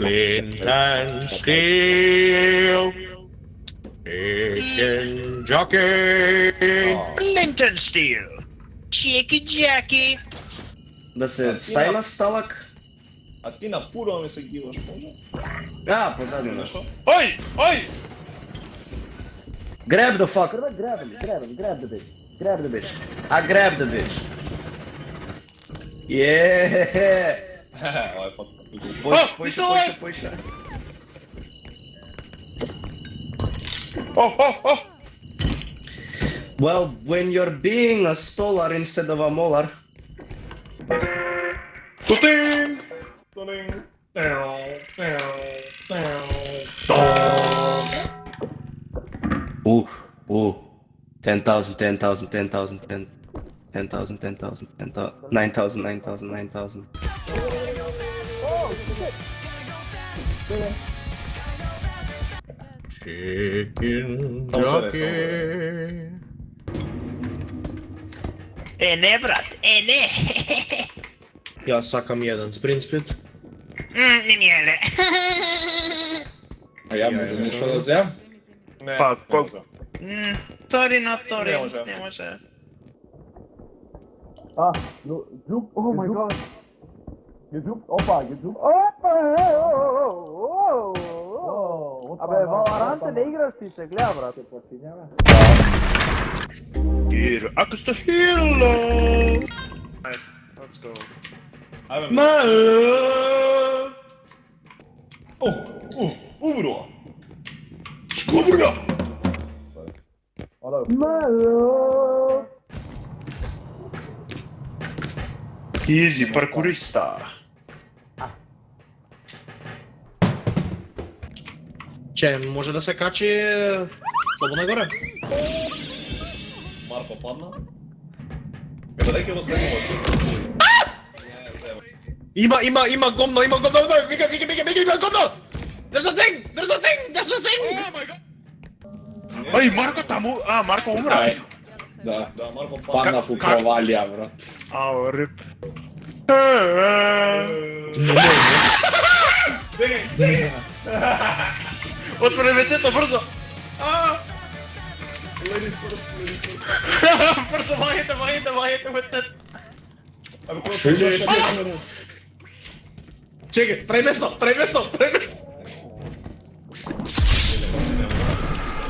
Flint and steel. Chicken jockey. Flint and steel. Chicky Jackie. Да се стај на сталак. А ти на пуро ми се гиваш, може? Позади нас. Ој! Ој! Grab the fucker. Grab the bitch. Grab the bitch. I grabbed the bitch. Yeah. Ова е потка. Поише. Well, when you're being a stolar instead of a molar. Тутинг! Тутинг! Ooh. 10,000, 10,000, 10,000, 10,000, 10,000, 10,000, 9,000, 9,000, 9,000. Chicken jockey. Не, брат, не. Јас сакам еден спринт спит. Не ми е ле. А ја може нешто да земам? Не, Па, не колку? може. Сори, not sorry. Не може. Не може. Oh my god. You jumped? Opa, you jumped? Абе, Valorant не играш ти се, гледа брат. Here, Akusta Hilo. Nice, let's go. Ајде. Убро. Скубрга! Easy, паркуриста. Че, може да се качи слободно горе? Марко падна. Каде дека го снемува? Има гомно, вика, има гомно! There's a thing! Oh my god! Ај, Марко таму, Марко умра. Ај. Да. Да, Марко Паднав у провалија, брат. Ау, рип. Отвори вецето брзо. Брзо, вајете, вецет. Абе, Што имаш? Чекай, прај место!